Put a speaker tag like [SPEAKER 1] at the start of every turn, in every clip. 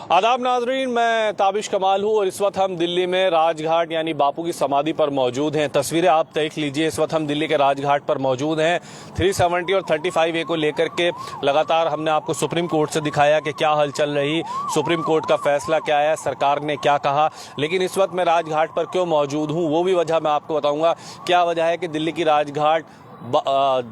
[SPEAKER 1] आदाब नाजरीन, मैं ताबिश कमाल हूँ और इस वक्त हम दिल्ली में राजघाट यानी बापू की समाधि पर मौजूद हैं। तस्वीरें आप देख लीजिए। इस वक्त हम दिल्ली के राजघाट पर मौजूद हैं। 370 और 35A को लेकर के लगातार हमने आपको सुप्रीम कोर्ट से दिखाया कि क्या हलचल रही, सुप्रीम कोर्ट का फैसला क्या है, सरकार ने क्या कहा। लेकिन इस वक्त मैं राजघाट पर क्यों मौजूद हूँ वो भी वजह मैं आपको बताऊँगा। क्या वजह है कि दिल्ली की राजघाट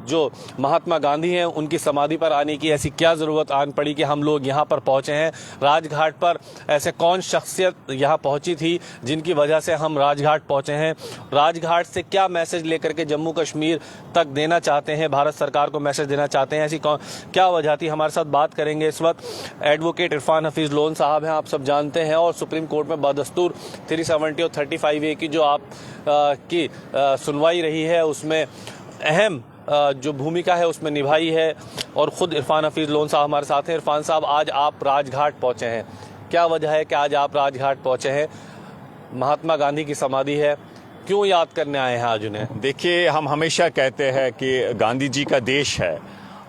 [SPEAKER 1] जो महात्मा गांधी हैं उनकी समाधि पर आने की ऐसी क्या ज़रूरत आन पड़ी कि हम लोग यहाँ पर पहुँचे हैं। राजघाट पर ऐसे कौन शख्सियत यहाँ पहुँची थी जिनकी वजह से हम राजघाट पहुँचे हैं। राजघाट से क्या मैसेज लेकर के जम्मू कश्मीर तक देना चाहते हैं, भारत सरकार को मैसेज देना चाहते हैं, ऐसी क्या वजह थी। हमारे साथ बात करेंगे इस वक्त एडवोकेट इरफान हफीज़ लोन साहब हैं, आप सब जानते हैं, और सुप्रीम कोर्ट में बदस्तूर 370 और 35A की जो आप की सुनवाई रही है उसमें अहम जो भूमिका है उसमें निभाई है। और ख़ुद इरफान हफीज़ लोन साहब हमारे साथ हैं। इरफान साहब, आज आप राजघाट पहुँचे हैं, क्या वजह है कि आज आप राजघाट पहुँचे हैं? महात्मा गांधी की समाधि है, क्यों याद करने आए हैं आज उन्हें?
[SPEAKER 2] देखिए, हम हमेशा कहते हैं कि गांधी जी का देश है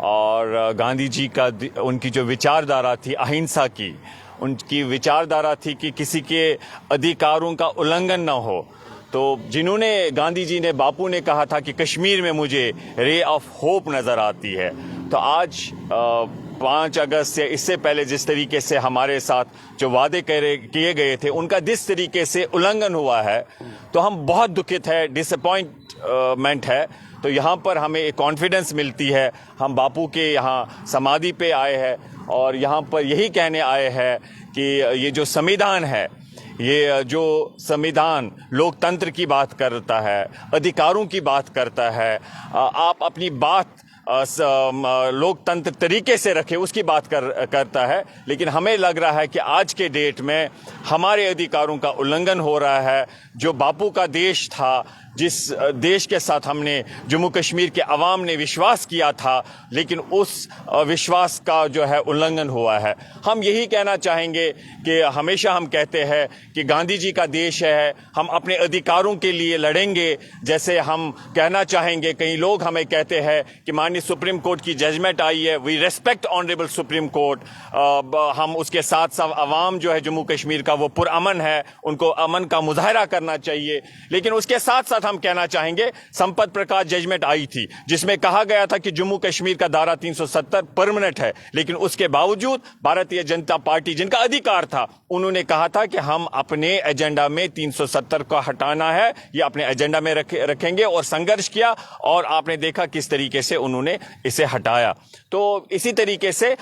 [SPEAKER 2] और गांधी जी का उनकी जो विचारधारा थी अहिंसा की, उनकी विचारधारा थी कि किसी के अधिकारों का उल्लंघन न हो। तो जिन्होंने गांधी जी ने, बापू ने कहा था कि कश्मीर में मुझे रे ऑफ होप नज़र आती है, तो आज 5 अगस्त से इससे पहले जिस तरीके से हमारे साथ जो वादे किए गए थे उनका जिस तरीके से उल्लंघन हुआ है, तो हम बहुत दुखित है, डिसअपॉइंटमेंट है। तो यहाँ पर हमें एक कॉन्फिडेंस मिलती है। हम बापू के यहाँ समाधि पे आए हैं और यहाँ पर यही कहने आए हैं कि ये जो संविधान है, ये जो संविधान लोकतंत्र की बात करता है, अधिकारों की बात करता है, आप अपनी बात लोकतंत्र तरीके से रखें उसकी बात करता है। लेकिन हमें लग रहा है कि आज के डेट में हमारे अधिकारों का उल्लंघन हो रहा है। जो बापू का देश था, जिस देश के साथ हमने जम्मू कश्मीर के अवाम ने विश्वास किया था, लेकिन उस विश्वास का जो है उल्लंघन हुआ है। हम यही कहना चाहेंगे कि हमेशा हम कहते हैं कि गांधी जी का देश है, हम अपने अधिकारों के लिए लड़ेंगे। जैसे हम कहना चाहेंगे, कई लोग हमें कहते हैं कि माननीय सुप्रीम कोर्ट की जजमेंट आई है, we respect honourable supreme court. हम उसके साथ साथ अवाम जो है जम्मू कश्मीर का वो पुरअमन है, उनको अमन का मुजाहरा करना चाहिए। लेकिन उसके साथ साथ हम कहना चाहेंगे, संपत प्रकाश जजमेंट आई थी जिसमें कहा गया था कि जम्मू कश्मीर का धारा 370 परमानेंट है, लेकिन उसके बावजूद भारतीय जनता पार्टी, जिनका अधिकार था, उन्होंने कहा था कि हम अपने एजेंडा में 370 को हटाना है, ये अपने एजेंडा में रखेंगे, और संघर्ष किया और आपने देखा किस तरीके से उन्होंने इसे हटाया। तो इसी तरीके से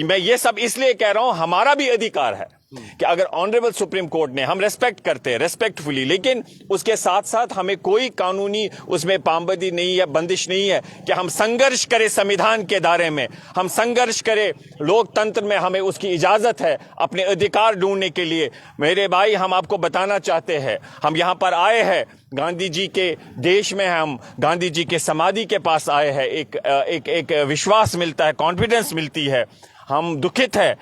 [SPEAKER 2] मैं ये सब इसलिए कह रहा हूं, हमारा भी अधिकार है कि अगर ऑनरेबल सुप्रीम कोर्ट ने, हम रेस्पेक्ट करते हैं रेस्पेक्टफुली, लेकिन उसके साथ साथ हमें कोई कानूनी उसमें पाबंदी नहीं है, बंदिश नहीं है कि हम संघर्ष करें संविधान के दायरे में, हम संघर्ष करें लोकतंत्र में, हमें उसकी इजाजत है अपने अधिकार ढूंढने के लिए। मेरे भाई, हम आपको बताना चाहते हैं, हम यहाँ पर आए हैं गांधी जी के देश में, हम गांधी जी के समाधि के पास आए हैं। एक विश्वास मिलता है, कॉन्फिडेंस मिलती है। हम दुखित है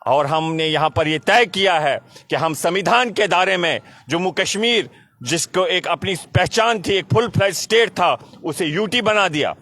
[SPEAKER 2] और हमने यहाँ पर ये तय किया है कि हम संविधान के दायरे में जम्मू कश्मीर, जिसको एक अपनी पहचान थी, एक फुल फ्लेज स्टेट था, उसे यूटी बना दिया।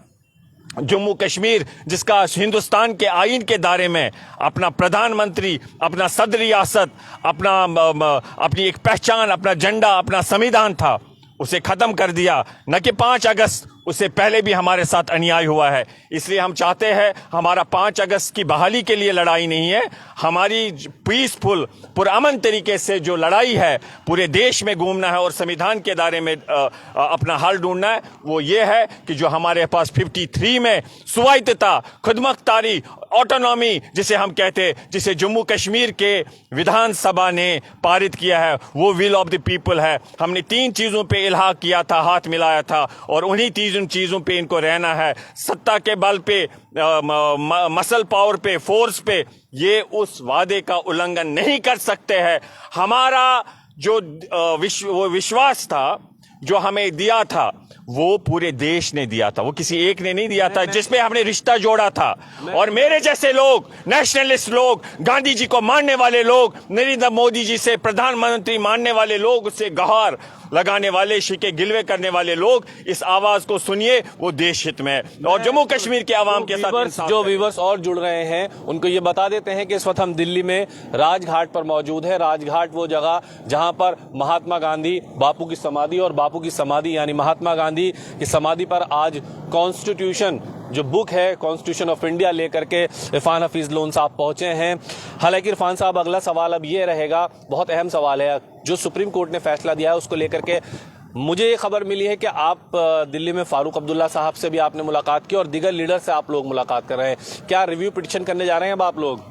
[SPEAKER 2] जम्मू कश्मीर जिसका हिंदुस्तान के आईन के दायरे में अपना प्रधानमंत्री, अपना सदर रियासत, अपनी एक पहचान, अपना झंडा, अपना संविधान था, उसे खत्म कर दिया। न कि 5 अगस्त, उससे पहले भी हमारे साथ अन्याय हुआ है। इसलिए हम चाहते हैं, हमारा 5 अगस्त की बहाली के लिए लड़ाई नहीं है, हमारी पीसफुल पुरअमन तरीके से जो लड़ाई है, पूरे देश में घूमना है और संविधान के दायरे में अपना हल ढूंढना है। वो ये है कि जो हमारे पास 53 में स्वायत्तता, खुदमुख्तारी, ऑटोनॉमी जिसे हम कहते हैं, जिसे जम्मू कश्मीर के विधानसभा ने पारित किया है, वो विल ऑफ द पीपल है। हमने 3 चीज़ों पे इल्हाक किया था, हाथ मिलाया था, और उन्हीं तीन चीज़ों पे इनको रहना है। सत्ता के बल पे, मसल पावर पे, फोर्स पे, ये उस वादे का उल्लंघन नहीं कर सकते हैं। हमारा जो विश्वास था, जो हमें दिया था, वो पूरे देश ने दिया था, वो किसी एक ने नहीं दिया था, जिसमें हमने रिश्ता जोड़ा था। और मेरे जैसे लोग, नेशनलिस्ट लोग, गांधी जी को मानने वाले लोग, नरेंद्र मोदी जी से प्रधानमंत्री मानने वाले लोग, उससे गौहर लगाने वाले, शिके गिलवे करने वाले लोग इस आवाज को सुनिए, वो देश हित में है और जम्मू कश्मीर के आवाम के साथ
[SPEAKER 1] जो व्यूवर्स और जुड़ रहे हैं उनको ये बता देते हैं कि इस वक्त हम दिल्ली में राजघाट पर मौजूद है। राजघाट वो जगह जहां पर महात्मा गांधी, बापू की समाधि और बापू की समाधि यानी महात्मा गांधी की समाधि पर आज कॉन्स्टिट्यूशन जो बुक है कॉन्स्टिट्यूशन ऑफ इंडिया लेकर के इरफान हफीज लोन साहब पहुंचे हैं। हालांकि इरफान साहब, अगला सवाल अब ये रहेगा, बहुत अहम सवाल है, जो सुप्रीम कोर्ट ने फैसला दिया है उसको लेकर के मुझे ये खबर मिली है कि आप दिल्ली में फारूक अब्दुल्ला साहब से भी आपने मुलाकात की और दीगर लीडर से आप लोग मुलाकात कर रहे हैं। क्या रिव्यू पिटीशन करने जा रहे हैं अब आप लोग?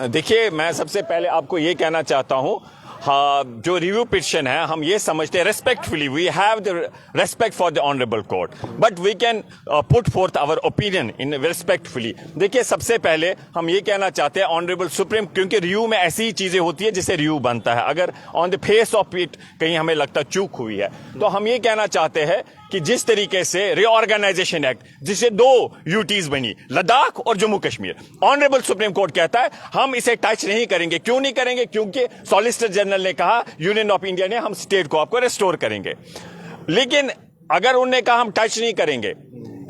[SPEAKER 2] देखिए, मैं सबसे पहले आपको ये कहना चाहता हूं, हाँ, जो रिव्यू पिटिशन है हम ये समझते हैं respectfully, we have the respect for the honourable court, but we can put forth our opinion in respectfully. देखिए, सबसे पहले हम ये कहना चाहते हैं ऑनरेबल सुप्रीम, क्योंकि रिव्यू में ऐसी ही चीजें होती है जिसे रिव्यू बनता है, अगर on the face of it कहीं हमें लगता चूक हुई है तो हम ये कहना चाहते हैं कि जिस तरीके से रीऑर्गेनाइजेशन एक्ट, जिसे 2 यूटीज बनी, लद्दाख और Jammu Kashmir, honourable supreme court कहता है हम इसे टच नहीं करेंगे। क्यों नहीं करेंगे? क्योंकि सॉलिसिटर जनरल ने कहा, यूनियन ऑफ इंडिया ने, हम स्टेट को आपको रेस्टोर करेंगे। लेकिन अगर उन्होंने कहा हम टच नहीं करेंगे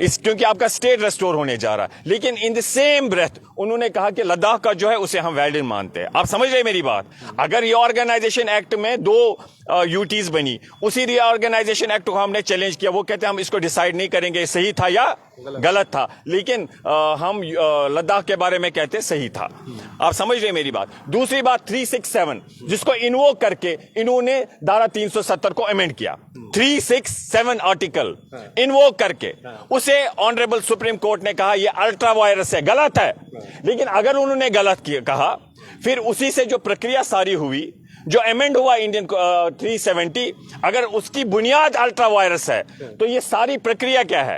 [SPEAKER 2] क्योंकि आपका स्टेट रेस्टोर होने जा रहा है, लेकिन इन द सेम ब्रेथ उन्होंने कहा कि लद्दाख का जो है उसे हम वैलिड मानते हैं। आप समझ रहे मेरी बात? अगर रीऑर्गेनाइजेशन एक्ट में 2 यूटीज बनी, उसी रीऑर्गेनाइजेशन एक्ट को हमने चैलेंज किया, वो कहते हैं हम इसको डिसाइड नहीं करेंगे सही था या गलत था, लेकिन हम लद्दाख के बारे में कहते सही था। आप समझ रहे मेरी बात? दूसरी बात, 367 जिसको इन्वोक करके इन्होंने धारा 370 को अमेंड किया, 367 आर्टिकल इन्वोक करके, उसे ऑनरेबल सुप्रीम कोर्ट ने कहा यह अल्ट्रा वायरस है, गलत है। लेकिन अगर उन्होंने गलत कहा, फिर उसी से जो प्रक्रिया सारी हुई, जो अमेंड हुआ इंडियन 370, अगर उसकी बुनियाद अल्ट्रा वायरस है तो ये सारी प्रक्रिया क्या है?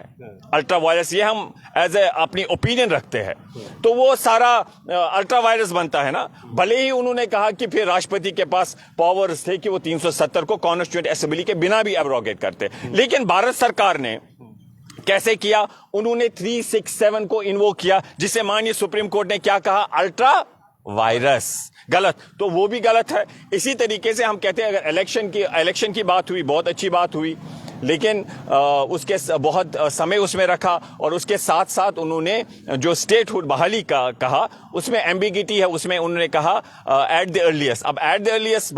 [SPEAKER 2] Ultra vires. ये हम एज ए अपनी ओपिनियन रखते हैं तो वो सारा अल्ट्रा वायरस बनता है ना। भले ही उन्होंने कहा कि फिर राष्ट्रपति के पास पावर्स थे कि वो 370 को कॉन्स्टिट्यूएंट असेंबली के बिना भी एब्रोगेट करते, लेकिन भारत सरकार ने कैसे किया? उन्होंने 367 को इन्वोक किया, जिसे माननीय सुप्रीम कोर्ट ने क्या कहा? Ultra vires. गलत, तो वो भी गलत है। इसी तरीके से हम कहते हैं अगर इलेक्शन की बात हुई, बहुत अच्छी बात हुई, लेकिन उसके बहुत समय उसमें रखा और उसके साथ साथ उन्होंने जो स्टेटहुड बहाली का कहा उसमें एम्बिगिटी है, उसमें उन्होंने कहा एट द अर्लीस्ट। अब एट द अर्लीस्ट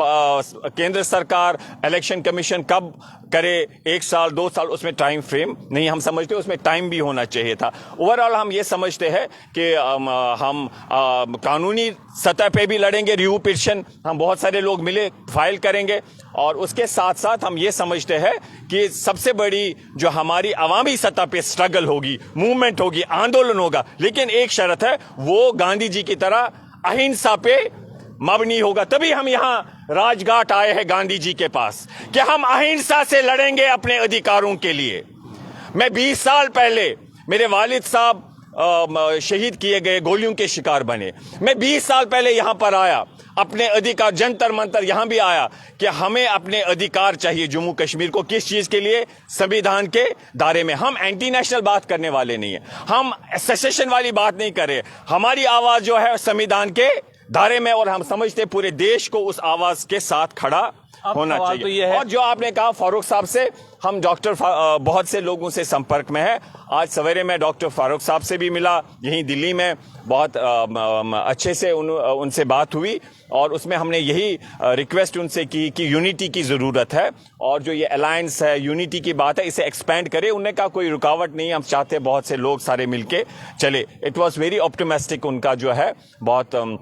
[SPEAKER 2] केंद्र सरकार, इलेक्शन कमीशन कब करे, 1 साल 2 साल, उसमें टाइम फ्रेम नहीं, हम समझते उसमें टाइम भी होना चाहिए था। ओवरऑल हम ये समझते हैं कि हम कानूनी सतह पे भी लड़ेंगे रिव्यू पिटीशन, हम बहुत सारे लोग मिले फाइल करेंगे, और उसके साथ साथ हम ये समझते हैं कि सबसे बड़ी जो हमारी अवामी सतह पे स्ट्रगल होगी, मूवमेंट होगी, आंदोलन होगा, लेकिन एक शर्त है, वो गांधी जी की तरह अहिंसा पे मबनी होगा। तभी हम यहां राजघाट आए हैं गांधी जी के पास कि हम अहिंसा से लड़ेंगे अपने अधिकारों के लिए। मैं 20 साल पहले, मेरे वालिद साहब शहीद किए गए, गोलियों के शिकार बने, मैं 20 साल पहले यहां पर आया, अपने अधिकार, जंतर मंतर यहां भी आया कि हमें अपने अधिकार चाहिए जम्मू कश्मीर को। किस चीज के लिए? संविधान के दायरे में। हम एंटी नेशनल बात करने वाले नहीं है, हम सेसेशन वाली बात नहीं कर रहे। हमारी आवाज जो है संविधान के दायरे में, और हम समझते पूरे देश को उस आवाज के साथ खड़ा होना चाहिए। तो ये है। और जो आपने कहा फारूक साहब से, हम डॉक्टर बहुत से लोगों से संपर्क में है। आज सवेरे मैं डॉक्टर फारूक साहब से भी मिला यहीं दिल्ली में, बहुत अच्छे से उनसे बात हुई, और उसमें हमने यही रिक्वेस्ट उनसे की कि यूनिटी की ज़रूरत है, और जो ये अलायंस है, यूनिटी की बात है, इसे एक्सपेंड करे। उन्होंने कहा कोई रुकावट नहीं, हम चाहते बहुत से लोग सारे मिलके चले। इट वॉज वेरी ऑप्टिमिस्टिक उनका जो है, बहुत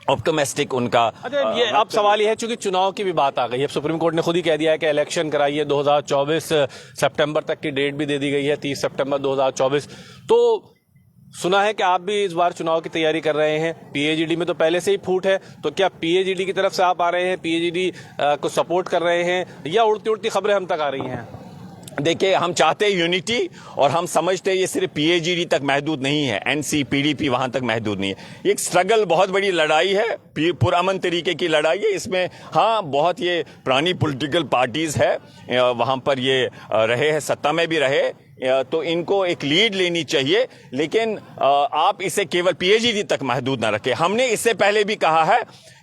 [SPEAKER 2] ऑप्टिमिस्टिक उनका।
[SPEAKER 1] अच्छा, ये अब सवाल ये है, चूंकि चुनाव की भी बात आ गई है, सुप्रीम कोर्ट ने खुद ही कह दिया है कि इलेक्शन कराइए, 2024 सितंबर तक की डेट भी दे दी गई है, 30 सितंबर 2024। तो सुना है कि आप भी इस बार चुनाव की तैयारी कर रहे हैं, पीएजीडी में तो पहले से ही फूट है, तो क्या पीएजीडी की तरफ से आप आ रहे हैं, पीएजीडी को सपोर्ट कर रहे हैं, या उड़ती उड़ती खबरें हम तक आ रही हैं?
[SPEAKER 2] देखिए, हम चाहते हैं यूनिटी, और हम समझते हैं ये सिर्फ पीएजीडी तक महदूद नहीं है, एनसी पीडीपी वहां तक महदूद नहीं है। एक स्ट्रगल, बहुत बड़ी लड़ाई है, पुरअमन तरीके की लड़ाई है। इसमें हाँ, बहुत ये पुरानी पॉलिटिकल पार्टीज है, वहां पर ये रहे हैं, सत्ता में भी रहे, तो इनको एक लीड लेनी चाहिए, लेकिन आप इसे केवल पीएजीडी तक महदूद ना रखें। हमने इससे पहले भी कहा है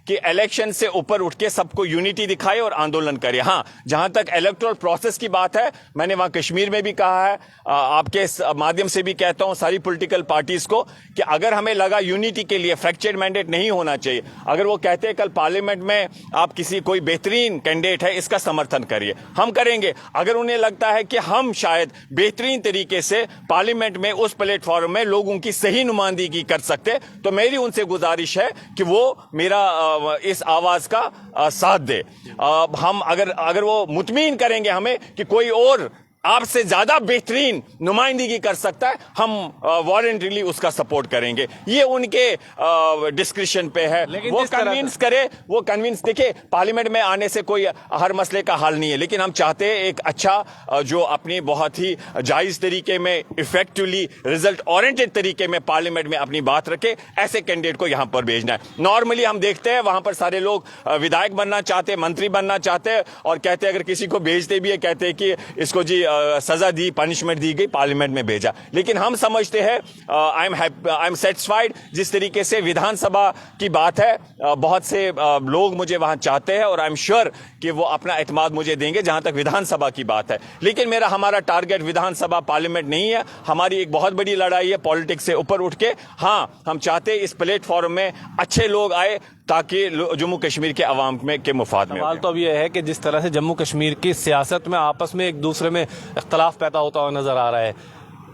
[SPEAKER 2] कि इलेक्शन से ऊपर उठ के सबको यूनिटी दिखाए और आंदोलन करे। हाँ, जहां तक इलेक्टोरल प्रोसेस की बात है, मैंने वहां कश्मीर में भी कहा है, आपके माध्यम से भी कहता हूं सारी पॉलिटिकल पार्टीज को कि अगर हमें लगा यूनिटी के लिए फ्रैक्चर्ड मैंडेट नहीं होना चाहिए, अगर वो कहते हैं कल पार्लियामेंट में आप किसी कोई बेहतरीन कैंडिडेट है, इसका समर्थन करिए, हम करेंगे। अगर उन्हें लगता है कि हम शायद बेहतरीन तरीके से पार्लियामेंट में उस प्लेटफॉर्म में लोगों की सही नुमाइंदगी कर सकते, तो मेरी उनसे गुजारिश है कि वो मेरा इस आवाज का साथ दे। हम अगर वो मुतमीन करेंगे हमें कि कोई और आपसे ज्यादा बेहतरीन नुमाइंदगी कर सकता है, हम वॉलंटरीली उसका सपोर्ट करेंगे। ये उनके डिस्क्रिप्शन पे है, वो कन्विंस करे, वो कन्विंस। देखिए, पार्लियामेंट में आने से कोई हर मसले का हल नहीं है, लेकिन हम चाहते हैं एक अच्छा जो अपनी बहुत ही जायज तरीके में, इफेक्टिवली रिजल्ट ओरिएंटेड तरीके में पार्लियामेंट में अपनी बात रखे, ऐसे कैंडिडेट को यहां पर भेजना है। नॉर्मली हम देखते हैं वहां पर सारे लोग विधायक बनना चाहते हैं, मंत्री बनना चाहते हैं, और कहते हैं अगर किसी को भेजते भी है, कहते हैं कि इसको जी सजा दी, पनिशमेंट दी गई, पार्लियामेंट में भेजा। लेकिन हम समझते हैं, आई एम सेटिस्फाइड जिस तरीके से विधानसभा की बात है, बहुत से लोग मुझे वहां चाहते हैं, और आई एम श्योर कि वो अपना एतमाद मुझे देंगे जहां तक विधानसभा की बात है। लेकिन हमारा टारगेट विधानसभा पार्लियामेंट नहीं है, हमारी एक बहुत बड़ी लड़ाई है पॉलिटिक्स से ऊपर उठ के। हाँ, हम चाहते हैं इस प्लेटफॉर्म में अच्छे लोग आए ताकि जम्मू कश्मीर के अवाम में के मुफाद में।
[SPEAKER 1] सवाल तो अब यह है कि जिस तरह से जम्मू कश्मीर की सियासत में आपस में एक दूसरे में इख्तलाफ पैदा होता हुआ नजर आ रहा है,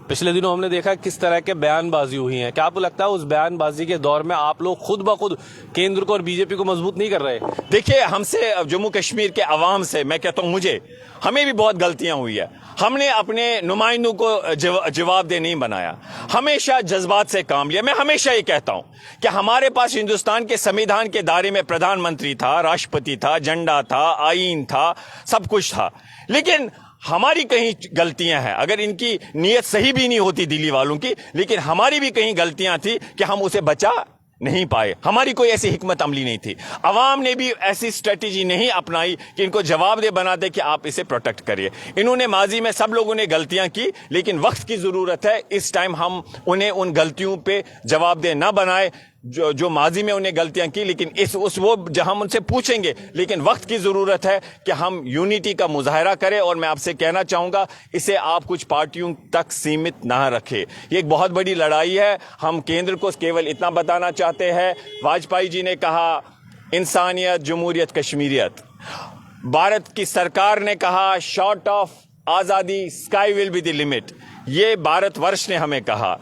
[SPEAKER 1] पिछले दिनों हमने देखा किस तरह के बयानबाजी हुई है, क्या आपको लगता है उस बयानबाजी के दौर में आप लोग खुद ब खुद केंद्र को और बीजेपी को मजबूत नहीं कर रहे?
[SPEAKER 2] देखिए, हमसे जम्मू कश्मीर के अवाम से मैं कहता हूं, हमें भी बहुत गलतियां हुई है। हमने अपने नुमाइंदों को जवाबदेह नहीं बनाया, हमेशा जज्बात से काम लिया। मैं हमेशा ये कहता हूं कि हमारे पास हिंदुस्तान के संविधान के दायरे में प्रधानमंत्री था, राष्ट्रपति था, झंडा था, आईन था, सब कुछ था, लेकिन हमारी कहीं गलतियां हैं। अगर इनकी नीयत सही भी नहीं होती दिल्ली वालों की, लेकिन हमारी भी कहीं गलतियां थी कि हम उसे बचा नहीं पाए। हमारी कोई ऐसी हिकमत अमली नहीं थी, अवाम ने भी ऐसी स्ट्रेटेजी नहीं अपनाई कि इनको जवाबदेह बना दे कि आप इसे प्रोटेक्ट करिए। इन्होंने माजी में सब लोगों ने गलतियां की, लेकिन वक्त की जरूरत है। इस टाइम हम उन्हें उन गलतियों पे जवाबदेह ना बनाए जो माजी में उन्हें गलतियां की, लेकिन हम उनसे पूछेंगे। लेकिन वक्त की जरूरत है कि हम यूनिटी का मुजाहरा करें, और मैं आपसे कहना चाहूंगा इसे आप कुछ पार्टियों तक सीमित ना रखें। ये एक बहुत बड़ी लड़ाई है। हम केंद्र को केवल इतना बताना चाहते हैं, वाजपेयी जी ने कहा इंसानियत, जमहूरियत, कश्मीरियत। भारत की सरकार ने कहा शॉर्ट ऑफ आजादी sky will be the limit. ये भारतवर्ष ने हमें कहा।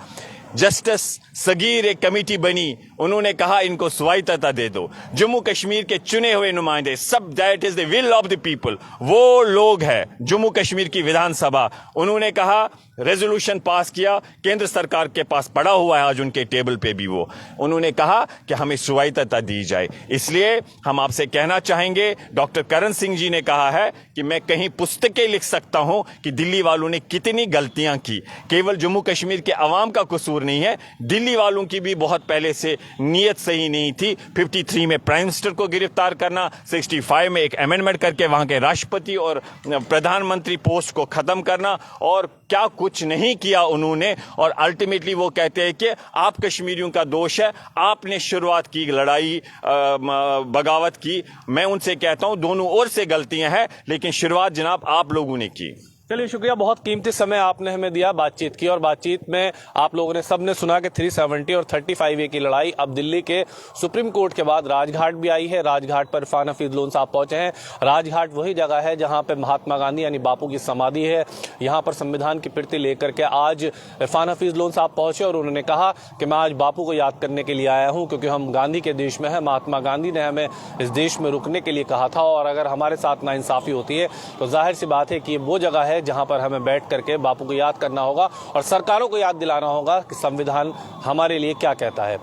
[SPEAKER 2] जस्टिस सगीर एक कमेटी बनी, उन्होंने कहा इनको स्वायत्तता दे दो। जम्मू कश्मीर के चुने हुए नुमाइंदे, सब that is the will of the people, वो लोग हैं जम्मू कश्मीर की विधानसभा। उन्होंने कहा, रेजोल्यूशन पास किया, केंद्र सरकार के पास पड़ा हुआ है आज उनके टेबल पे भी, वो उन्होंने कहा कि हमें स्वायत्तता दी जाए। इसलिए हम आपसे कहना चाहेंगे, डॉक्टर करण सिंह जी ने कहा है कि मैं कहीं पुस्तकें लिख सकता हूं कि दिल्ली वालों ने कितनी गलतियां की। केवल जम्मू कश्मीर के अवाम का कसूर नहीं है, दिल्ली वालों की भी बहुत पहले से नीयत सही नहीं थी। 53 में प्राइम मिनिस्टर को गिरफ्तार करना, 65 में एक अमेंडमेंट करके वहां के राष्ट्रपति और प्रधानमंत्री पोस्ट को खत्म करना, और क्या कुछ नहीं किया उन्होंने। और अल्टीमेटली वो कहते हैं कि आप कश्मीरियों का दोष है, आपने शुरुआत की लड़ाई, बगावत की। मैं उनसे कहता हूं दोनों ओर से गलतियां हैं, लेकिन शुरुआत जनाब आप लोगों ने की।
[SPEAKER 1] चलिए, शुक्रिया, बहुत कीमती समय आपने हमें दिया बातचीत की, और बातचीत में आप लोगों ने सबने सुना कि 370 और 35A की लड़ाई अब दिल्ली के सुप्रीम कोर्ट के बाद राजघाट भी आई है। राजघाट पर इरफान हफीज लोन साहब पहुंचे हैं। राजघाट वही जगह है जहां पे महात्मा गांधी यानी बापू की समाधि है। यहां पर संविधान की प्रीति लेकर के आज इरफान हफीज लोन साहब पहुंचे, और उन्होंने कहा कि मैं आज बापू को याद करने के लिए आया हूँ, क्योंकि हम गांधी के देश में है। महात्मा गांधी ने हमें इस देश में रुकने के लिए कहा था, और अगर हमारे साथ नाइंसाफी होती है तो जाहिर सी बात है कि ये वो जगह है जहां पर हमें बैठ करके बापू को याद करना होगा, और सरकारों को याद दिलाना होगा कि संविधान हमारे लिए क्या कहता है।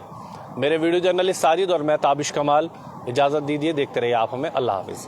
[SPEAKER 1] मेरे वीडियो जर्नलिस्ट साजिद और मैं ताबिश कमाल, इजाजत दीजिए, देखते रहिए आप हमें। अल्लाह हाफिज।